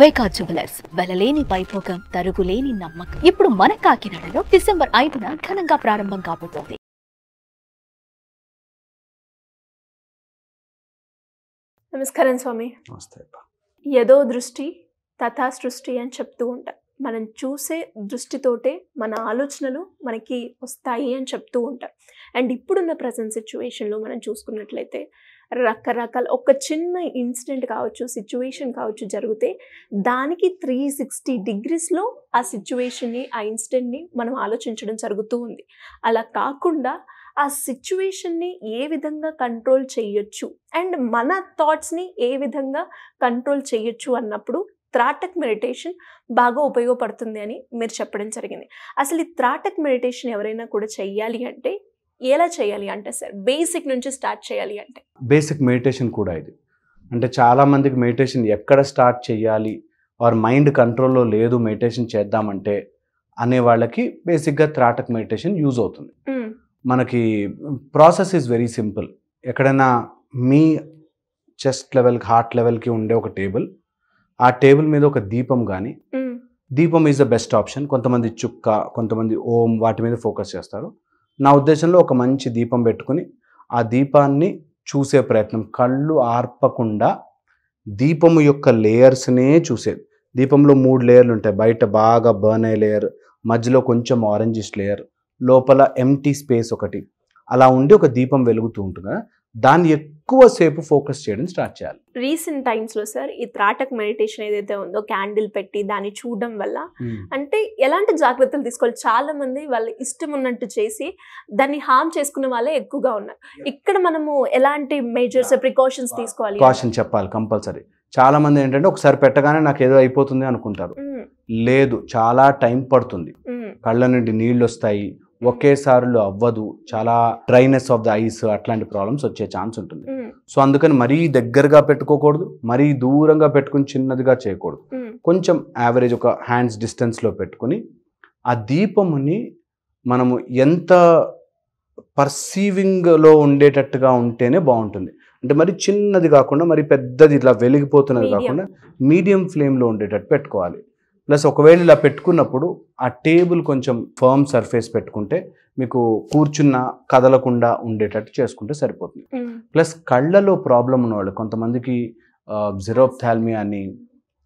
వైకా jewellers వెలలేని Vaibhogam తరుగులేని నమ్మకం. ఇప్పుడు మన కాకినాడలో డిసెంబర్ 5న ఘనంగా ప్రారంభం కాబోతోంది. నమస్కారం స్వామి. నమస్తే. యదో దృష్టి తథా సృష్టి అని చెప్తూ ఉంటాం. మనం చూసే దృష్టితోటే మన ఆలోచనలు మనకి వస్తాయి అని చెప్తూ ఉంటాం. అండ్ ఇప్పుడున్న ప్రజెంట్ సిచ్యువేషన్లో మనం చూసుకున్నట్లయితే రకరకాల ఒక చిన్న ఇన్సిడెంట్ కావచ్చు, సిచ్యువేషన్ కావచ్చు జరిగితే దానికి 360 డిగ్రీస్లో ఆ సిచ్యువేషన్ని, ఆ ఇన్సిడెంట్ని మనం ఆలోచించడం జరుగుతూ ఉంది. అలా కాకుండా ఆ సిచ్యువేషన్ని ఏ విధంగా కంట్రోల్ చేయొచ్చు అండ్ మన థాట్స్ని ఏ విధంగా కంట్రోల్ చేయొచ్చు అన్నప్పుడు త్రాటక్ మెడిటేషన్ బాగా ఉపయోగపడుతుంది అని మీరు చెప్పడం జరిగింది. అసలు ఈ త్రాటక్ మెడిటేషన్ ఎవరైనా కూడా చెయ్యాలి అంటే ఎలా చేయాలి అంటే సార్, బేసిక్ నుంచి స్టార్ట్ చేయాలి అంటే? బేసిక్ మెడిటేషన్ కూడా ఇది. అంటే చాలామందికి మెడిటేషన్ ఎక్కడ స్టార్ట్ చేయాలి, వారి మైండ్ కంట్రోల్లో లేదు మెడిటేషన్ చేద్దామంటే అనే వాళ్ళకి బేసిక్గా త్రాటక్ మెడిటేషన్ యూజ్ అవుతుంది. మనకి ప్రాసెస్ ఈజ్ వెరీ సింపుల్. ఎక్కడైనా మీ చెస్ట్ లెవెల్కి, హార్ట్ లెవెల్కి ఉండే ఒక టేబుల్, ఆ టేబుల్ మీద ఒక దీపం కానీ, దీపం ఈజ్ ద బెస్ట్ ఆప్షన్. కొంతమంది చుక్క, కొంతమంది ఓం, వాటి మీద ఫోకస్ చేస్తారు. నా ఉద్దేశంలో ఒక మంచి దీపం పెట్టుకుని ఆ దీపాన్ని చూసే ప్రయత్నం, కళ్ళు ఆర్పకుండా దీపము యొక్క లేయర్స్నే చూసేది. దీపంలో 3 లేయర్లు ఉంటాయి. బయట బాగా బర్న్ అయ్యే లేయర్, మధ్యలో కొంచెం ఆరెంజిష్ లేయర్, లోపల ఎంటీ స్పేస్ ఒకటి, అలా ఉండి ఒక దీపం వెలుగుతూ ఉంటుంది కదా, దాన్ని ఎక్కువసేపు ఫోకస్ చేయడం స్టార్ట్ చేయాలి. రీసెంట్ టైమ్స్లో సార్ ఈ త్రాటక్ మెడిటేషన్ ఏదైతే ఉందో క్యాండిల్ పెట్టి దాన్ని చూడడం వల్ల అంటే ఎలాంటి జాగ్రత్తలు తీసుకోవాలి? చాలా మంది వాళ్ళ ఇష్టం ఉన్నట్టు చేసి దాన్ని హార్మ్ చేసుకునే వాళ్ళే ఎక్కువగా ఉన్నారు. ఇక్కడ మనము ఎలాంటి మేజర్స్ ప్రికాషన్స్ తీసుకోవాలి? కాషన్ చెప్పాలి కంపల్సరీ. చాలా మంది ఏంటంటే ఒకసారి పెట్టగానే నాకు ఏదో అయిపోతుంది అనుకుంటారు. లేదు, చాలా టైం పడుతుంది. కళ్ళ నుండి నీళ్ళు వస్తాయి, ఒకేసారిలో అవ్వదు, చాలా డ్రైనెస్ ఆఫ్ ద ఐస్, అట్లాంటి ప్రాబ్లమ్స్ వచ్చే ఛాన్స్ ఉంటుంది. సో అందుకని మరీ దగ్గరగా పెట్టుకోకూడదు, మరీ దూరంగా పెట్టుకుని చిన్నదిగా చేయకూడదు. కొంచెం యావరేజ్ ఒక హ్యాండ్స్ డిస్టెన్స్లో పెట్టుకుని ఆ దీపముని మనము ఎంత పర్సీవింగ్లో ఉండేటట్టుగా ఉంటేనే బాగుంటుంది. అంటే మరి చిన్నది కాకుండా మరి పెద్దది ఇట్లా వెలిగిపోతున్నది కాకుండా మీడియం ఫ్లేమ్లో ఉండేటట్టు పెట్టుకోవాలి. ప్లస్ ఒకవేళ ఇలా పెట్టుకున్నప్పుడు ఆ టేబుల్ కొంచెం ఫర్మ్ సర్ఫేస్ పెట్టుకుంటే మీకు కూర్చున్న కదలకుండా ఉండేటట్టు చేసుకుంటే సరిపోతుంది. ప్లస్ కళ్ళలో ప్రాబ్లం ఉన్నవాళ్ళు, కొంతమందికి జిరోప్థాల్మియా అని,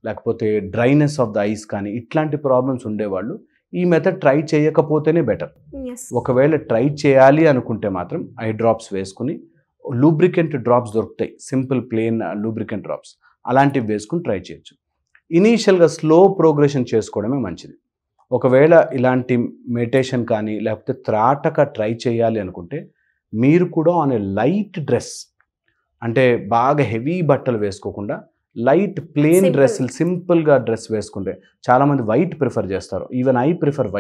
లేకపోతే డ్రైనెస్ ఆఫ్ ద ఐస్ కానీ, ఇట్లాంటి ప్రాబ్లమ్స్ ఉండేవాళ్ళు ఈ మెథడ్ ట్రై చేయకపోతేనే బెటర్. ఒకవేళ ట్రై చేయాలి అనుకుంటే మాత్రం ఐ డ్రాప్స్ వేసుకుని, లూబ్రికెంట్ డ్రాప్స్ దొరుకుతాయి, సింపుల్ ప్లేన్ లూబ్రికెంట్ డ్రాప్స్, అలాంటివి వేసుకుని ట్రై చేయొచ్చు. ఇనీషియల్గా స్లో ప్రోగ్రెషన్ చేసుకోవడమే మంచిది. ఒకవేళ ఇలాంటి మెడిటేషన్ కానీ లేకపోతే త్రాటక ట్రై చేయాలి అనుకుంటే మీరు కూడా ఆన్ ఏ లైట్ డ్రెస్, అంటే బాగా హెవీ బట్టలు వేసుకోకుండా లైట్ ప్లేన్ డ్రెస్సులు, సింపుల్గా డ్రెస్ వేసుకుంటే, చాలామంది వైట్ ప్రిఫర్ చేస్తారు, even I prefer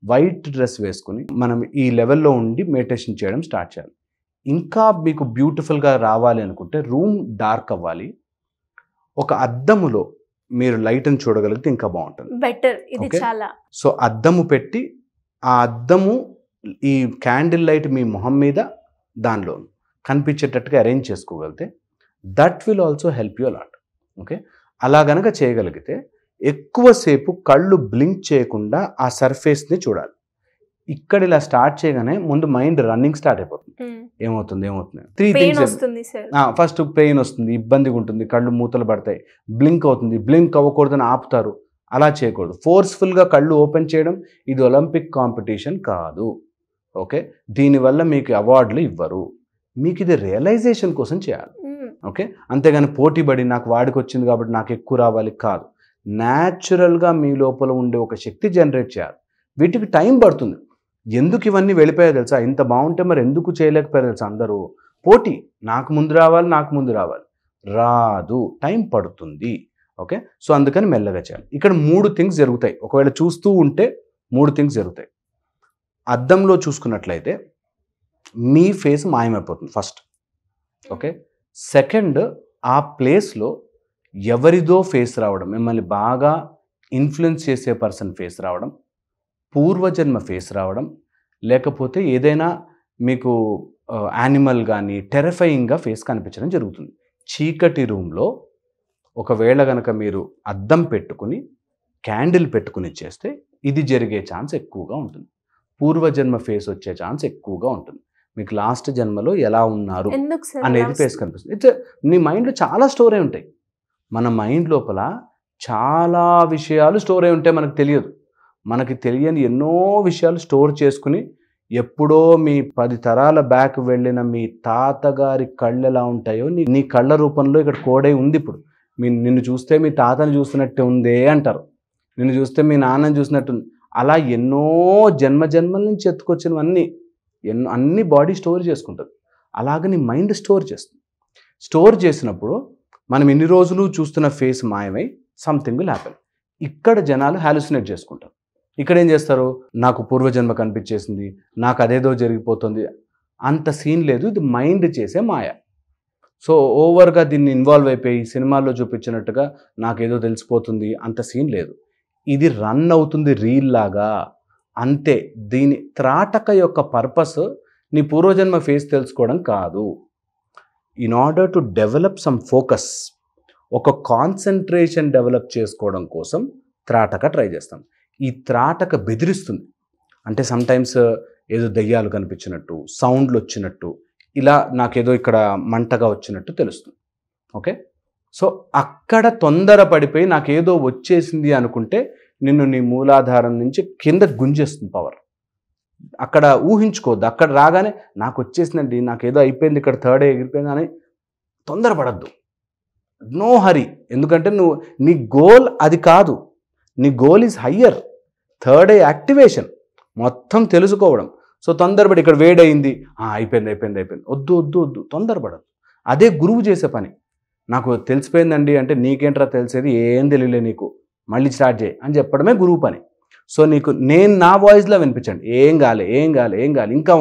white dress వేసుకుని మనం ఈ లెవెల్లో ఉండి మెడిటేషన్ చేయడం స్టార్ట్ చేయాలి. ఇంకా మీకు బ్యూటిఫుల్గా రావాలి అనుకుంటే రూమ్ డార్క్ అవ్వాలి. ఒక అద్దములో మీరు లైట్ని చూడగలిగితే ఇంకా బాగుంటుంది, బెటర్ ఇది చాలా. సో అద్దము పెట్టి ఆ అద్దము ఈ క్యాండిల్ లైట్ మీ మొహం మీద దానిలో కనిపించేటట్టుగా అరేంజ్ చేసుకోగలిగితే that will also help you a lot. Okay, అలా గనక చేయగలిగితే ఎక్కువసేపు కళ్ళు బ్లింక్ చేయకుండా ఆ సర్ఫేస్ని చూడాలి. ఇక్కడ ఇలా స్టార్ట్ చేయగానే ముందు మైండ్ రన్నింగ్ స్టార్ట్ అయిపోతుంది. ఏమవుతుంది 3 థింగ్స్. ఫస్ట్ పెయిన్ వస్తుంది, ఇబ్బందిగా ఉంటుంది, కళ్ళు మూతలు పడతాయి, బ్లింక్ అవుతుంది, బ్లింక్ అవ్వకూడదని ఆపుతారు. అలా చేయకూడదు. ఫోర్స్ఫుల్గా కళ్ళు ఓపెన్ చేయడం ఇది ఒలింపిక్ కాంపిటీషన్ కాదు. ఓకే, దీనివల్ల మీకు అవార్డులు ఇవ్వరు, మీకు ఇది రియలైజేషన్ కోసం చేయాలి. ఓకే, అంతేగాని పోటీపడి నాకు వాడికి వచ్చింది కాబట్టి నాకు ఎక్కువ రావాలి కాదు. న్యాచురల్గా మీ లోపల ఉండే ఒక శక్తి జనరేట్ చేయాలి. వీటికి టైం పడుతుంది. ఎందుకు ఇవన్నీ వెళ్ళిపోయాయి తెలుసా? ఇంత బాగుంటే మరి ఎందుకు చేయలేకపోయారు తెలుసా? అందరూ పోటీ, నాకు ముందు రావాలి, రాదు, టైం పడుతుంది. ఓకే, సో అందుకని మెల్లగా చేయాలి. ఇక్కడ 3 థింగ్స్ జరుగుతాయి. ఒకవేళ చూస్తూ ఉంటే 3 థింగ్స్ జరుగుతాయి. అద్దంలో చూసుకున్నట్లయితే మీ ఫేస్ మాయమైపోతుంది ఫస్ట్. ఓకే, సెకండ్, ఆ ప్లేస్లో ఎవరిదో ఫేస్ రావడం, మిమ్మల్ని బాగా ఇన్ఫ్లుయెన్స్ చేసే పర్సన్ ఫేస్ రావడం, పూర్వజన్మ ఫేస్ రావడం, లేకపోతే ఏదైనా మీకు యానిమల్ కానీ టెరిఫైయింగ్గా ఫేస్ కనిపించడం జరుగుతుంది. చీకటి రూమ్లో ఒకవేళ కనుక మీరు అద్దం పెట్టుకుని క్యాండిల్ పెట్టుకుని చేస్తే ఇది జరిగే ఛాన్స్ ఎక్కువగా ఉంటుంది. పూర్వజన్మ ఫేస్ వచ్చే ఛాన్స్ ఎక్కువగా ఉంటుంది. మీకు లాస్ట్ జన్మలో ఎలా ఉన్నారు ఎందుకు సార్ అనేది ఫేస్ కనిపిస్తుంది. ఇట్స్ నీ మైండ్లో చాలా స్టోర్ అయి ఉంటాయి. మన మైండ్ లోపల చాలా విషయాలు స్టోర్ అయి ఉంటాయి, మనకు తెలియదు. మనకి తెలియని ఎన్నో విషయాలు స్టోర్ చేసుకుని ఎప్పుడో మీ 10 తరాల బ్యాక్ వెళ్ళిన మీ తాతగారి కళ్ళు ఎలా ఉంటాయో నీ కళ్ళ రూపంలో ఇక్కడ కోడై ఉంది. ఇప్పుడు నిన్ను చూస్తే మీ తాతని చూస్తున్నట్టే ఉందే అంటారు, నిన్ను చూస్తే మీ నాన్నని చూసినట్టుంది. అలా ఎన్నో జన్మల నుంచి ఎత్తుకొచ్చినవన్నీ అన్ని బాడీ స్టోర్ చేసుకుంటుంది. అలాగే నీ మైండ్ స్టోర్ చేస్తుంది. స్టోర్ చేసినప్పుడు మనం ఇన్ని రోజులు చూస్తున్న ఫేస్ మాయమై సంథింగ్ విల్ హ్యాపెన్. ఇక్కడ జనాలు హాలుసినేట్ చేసుకుంటారు. ఇక్కడ ఏం చేస్తారు, నాకు పూర్వజన్మ కనిపించేసింది, నాకు అదేదో జరిగిపోతుంది, అంత సీన్ లేదు. ఇది మైండ్ చేసే మాయ. సో ఓవర్గా దీన్ని ఇన్వాల్వ్ అయిపోయి సినిమాల్లో చూపించినట్టుగా నాకేదో తెలిసిపోతుంది, అంత సీన్ లేదు. ఇది రన్ అవుతుంది రీల్ లాగా అంతే. దీని త్రాటక యొక్క పర్పస్ నీ పూర్వజన్మ ఫేస్ తెలుసుకోవడం కాదు. In order to develop some focus, ఒక కాన్సన్ట్రేషన్ డెవలప్ చేసుకోవడం కోసం త్రాటక ట్రై చేస్తాం. ఈ త్రాటక బెదిరిస్తుంది. అంటే సమ్టైమ్స్ ఏదో దయ్యాలు కనిపించినట్టు, సౌండ్లు వచ్చినట్టు, ఇలా నాకేదో ఇక్కడ మంటగా వచ్చినట్టు తెలుస్తుంది. ఓకే, సో అక్కడ తొందరపడిపోయి నాకేదో వచ్చేసింది అనుకుంటే నిన్ను నీ మూలాధారం నుంచి కింద గుంజేస్తుంది పవర్. అక్కడ ఊహించుకోవద్దు. అక్కడ రాగానే నాకు వచ్చేసిందండి, నాకేదో అయిపోయింది, ఇక్కడ థర్డ్ ఎగిరిపోయింది అని తొందరపడద్దు. నో హరీ. ఎందుకంటే నీ గోల్ అది కాదు. నీ goal is higher. Third eye activation మొత్తం తెలుసుకోవడం. సో తొందరపడి ఇక్కడ వేడైంది, అయిపోయింది. వద్దు, తొందరపడద్దు. అదే గురువు చేసే పని. నాకు తెలిసిపోయిందండి అంటే నీకేంట్రా తెలిసేది, ఏం తెలియలే నీకు, మళ్ళీ స్టార్ట్ చేయి అని చెప్పడమే గురువు పని. సో నేను నా వాయిస్లో వినిపించండి, ఏం కాలే, ఇంకా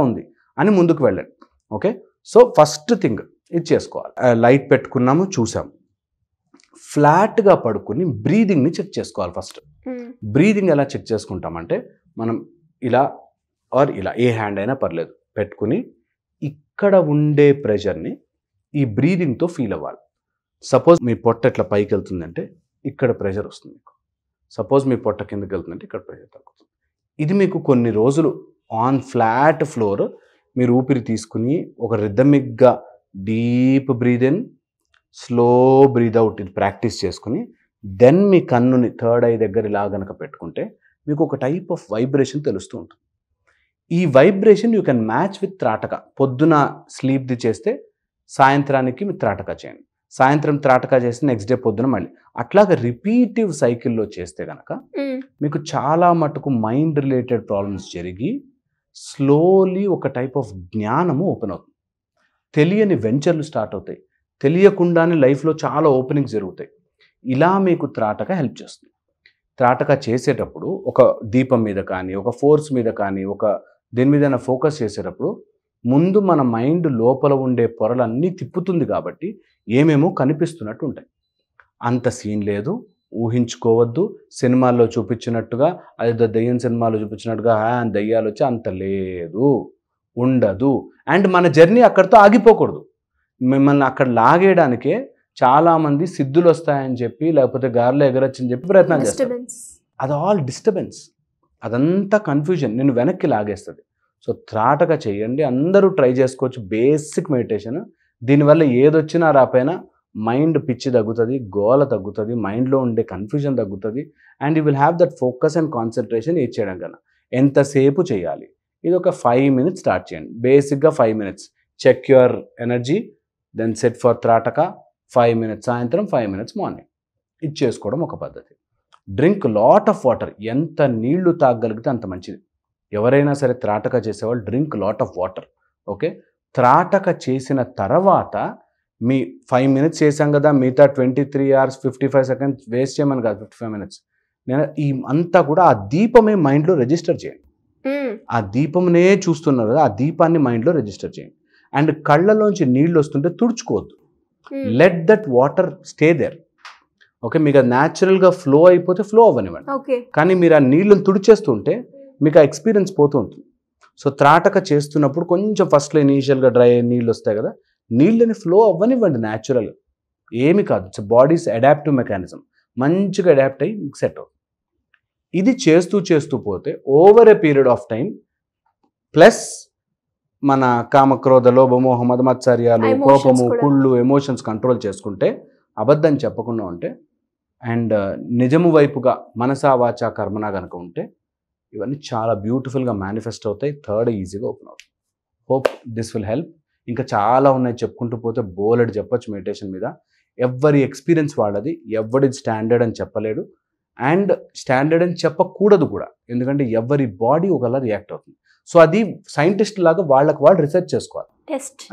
ఉంది అని ముందుకు వెళ్ళండి. ఓకే, సో ఫస్ట్ థింగ్ ఇది చేసుకోవాలి. లైట్ పెట్టుకున్నాము, చూసాము. ఫ్లాట్గా పడుకుని బ్రీదింగ్ని చెక్ చేసుకోవాలి. ఫస్ట్ బ్రీదింగ్ ఎలా చెక్ చేసుకుంటామంటే మనం ఇలా ఇలా ఏ హ్యాండ్ అయినా పర్లేదు పెట్టుకుని ఇక్కడ ఉండే ప్రెషర్ని ఈ బ్రీదింగ్తో ఫీల్ అవ్వాలి. సపోజ్ మీ పొట్ట ఇట్లా పైకి వెళ్తుందంటే ఇక్కడ ప్రెషర్ వస్తుంది మీకు. సపోజ్ మీ పొట్ట కిందకి వెళ్తుందంటే ఇక్కడ ప్రెషర్ తగ్గుతుంది. ఇది మీకు కొన్ని రోజులు ఆన్ ఫ్లాట్ ఫ్లోర్ మీరు ఊపిరి తీసుకుని ఒక రిథమిక్గా deep breathe in, slow breathe out ఇది ప్రాక్టీస్ చేసుకుని దెన్ మీ కన్నుని థర్డ్ ఐ దగ్గర ఇలా గనక పెట్టుకుంటే మీకు ఒక టైప్ ఆఫ్ వైబ్రేషన్ తెలుస్తూ ఉంటుంది. ఈ vibration you can match with త్రాటక. పొద్దున స్లీప్ది చేస్తే సాయంత్రానికి మీరు త్రాటక చేయండి, సాయంత్రం త్రాటక చేస్తే నెక్స్ట్ డే పొద్దున మళ్ళీ అట్లాగా రిపీటివ్ సైకిల్లో చేస్తే కనుక మీకు చాలా మటుకు మైండ్ రిలేటెడ్ ప్రాబ్లమ్స్ జరిగి స్లోలీ ఒక టైప్ ఆఫ్ జ్ఞానము ఓపెన్ అవుతుంది. తెలియని వెంచర్లు స్టార్ట్ అవుతాయి, తెలియకుండానే లైఫ్లో చాలా ఓపెనింగ్స్ జరుగుతాయి. ఇలా మీకు త్రాటక హెల్ప్ చేస్తుంది. త్రాటక చేసేటప్పుడు ఒక దీపం మీద కానీ, ఒక ఫోర్స్ మీద కానీ, ఒక దేని మీద ఫోకస్ చేసేటప్పుడు ముందు మన మైండ్ లోపల ఉండే పొరలన్నీ తిప్పుతుంది కాబట్టి ఏమేమో కనిపిస్తున్నట్టు ఉంటాయి. అంత సీన్ లేదు, ఊహించుకోవద్దు. సినిమాల్లో చూపించినట్టుగా అదేదో దయ్యం సినిమాలో చూపించినట్టుగా దయ్యాలు వచ్చి అంత లేదు, ఉండదు. అండ్ మన జర్నీ అక్కడితో ఆగిపోకూడదు. మిమ్మల్ని అక్కడ లాగేయడానికే చాలామంది సిద్ధులు వస్తాయని చెప్పి లేకపోతే గార్లో ఎగరొచ్చని చెప్పి ప్రయత్నాలు చేస్తారు. అది ఆల్ డిస్టర్బెన్స్, అదంతా కన్ఫ్యూజన్, నేను వెనక్కి లాగేస్తుంది. సో త్రాటక చేయండి, అందరూ ట్రై చేసుకోవచ్చు. Basic meditation. దీనివల్ల ఏదొచ్చినా రాపోయినా మైండ్ పిచ్చి తగ్గుతుంది, గోల తగ్గుతుంది, మైండ్లో ఉండే కన్ఫ్యూజన్ తగ్గుతుంది. And you will have that focus and concentration ఏది చేయడం కన్నా. ఎంతసేపు చేయాలి? ఇది ఒక 5 minutes స్టార్ట్ చేయండి. బేసిక్గా 5 minutes check your energy, then set for త్రాటక. 5 minutes సాయంత్రం, 5 minutes మార్నింగ్. ఇది చేసుకోవడం ఒక పద్ధతి. Drink lot of water. ఎంత నీళ్లు తాగగలిగితే అంత మంచిది. ఎవరైనా సరే త్రాటక చేసేవాళ్ళు drink lot of water. Okay, త్రాటక చేసిన తర్వాత మీ 5 minutes చేసాం కదా, మిగతా 23 hours 55 seconds వేస్ట్ చేయమని కాదు, 55 minutes. నేను ఈ అంతా కూడా ఆ దీపమే మైండ్లో రిజిస్టర్ చేయండి. ఆ దీపంనే చూస్తున్నారు కదా, ఆ దీపాన్ని మైండ్లో రిజిస్టర్ చేయండి. అండ్ కళ్ళలోంచి నీళ్ళు వస్తుంటే తుడుచుకోవద్దు. Let that water stay there. Okay, మీకు అది న్యాచురల్గా ఫ్లో అయిపోతే ఫ్లో అవ్వనివ్వండి. కానీ మీరు ఆ నీళ్ళని తుడిచేస్తుంటే మీకు ఆ ఎక్స్పీరియన్స్ పోతూ ఉంటుంది. సో త్రాటక చేస్తున్నప్పుడు కొంచెం ఫస్ట్లో ఇనీషియల్గా డ్రై నీళ్ళు వస్తాయి కదా, నీళ్ళని ఫ్లో అవ్వనివ్వండి న్యాచురల్గా. ఏమి కాదు, ఇట్స్ బాడీస్ అడాప్టివ్ మెకానిజం, మంచిగా అడాప్ట్ అయ్యి మీకు సెట్ అవుతుంది. ఇది చేస్తూ చేస్తూ పోతే over a period of time plus మన కామక్రోధ లోభమోహ మదమత్సర్యాలు కోపము కుళ్ళు ఎమోషన్స్ కంట్రోల్ చేసుకుంటే, అబద్ధం చెప్పకుండా ఉంటే, అండ్ నిజము వైపుగా మనసా వాచా కర్మనా కనుక ఉంటే ఇవన్నీ చాలా బ్యూటిఫుల్గా మేనిఫెస్ట్ అవుతాయి. థర్డ్ ఈజీగా ఓపెన్ అవుతుంది. Hope this will help. ఇంకా చాలా ఉన్నాయి, చెప్పుకుంటూ పోతే బోలెడ్ చెప్పొచ్చు మెడిటేషన్ మీద. ఎవరి ఎక్స్పీరియన్స్ వాళ్ళది, ఎవరి స్టాండర్డ్ అని చెప్పలేడు, అండ్ స్టాండర్డ్ అని చెప్పకూడదు కూడా, ఎందుకంటే ఎవరి బాడీ ఒకలా రియాక్ట్ అవుతుంది. సో అది సైంటిస్ట్ లాగా వాళ్ళకి వాళ్ళు రీసెర్చ్ చేసుకోవాలి.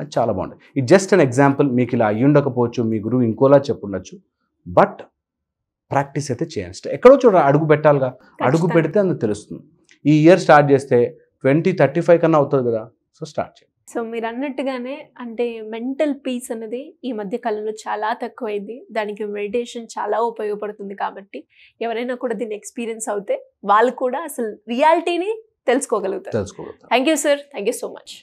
అది చాలా బాగుంటుంది. ఇది జస్ట్ అన్ ఎగ్జాంపుల్. మీకు ఇలా అయ్యి ఉండకపోవచ్చు, మీ గురువు ఇంకోలా చెప్పుండొచ్చు, బట్ ప్రాక్టీస్ అయితే చేయండి. ఎక్కడో చూడ అడుగు పెట్టాలిగా, అడుగు పెడితే అందుకు తెలుస్తుంది. ఈ ఇయర్ స్టార్ట్ చేస్తే 2035 కన్నా అవుతుంది కదా, సో స్టార్ట్ చేయండి. సో మీరు అన్నట్టుగానే అంటే మెంటల్ పీస్ అనేది ఈ మధ్య కాలంలో చాలా తక్కువైంది. దానికి మెడిటేషన్ చాలా ఉపయోగపడుతుంది. కాబట్టి ఎవరైనా కూడా దీన్ని ఎక్స్పీరియన్స్ అవుతే వాళ్ళు కూడా అసలు రియాలిటీని తెలుసుకోగలుగుతారు. Thank you sir, thank you so much.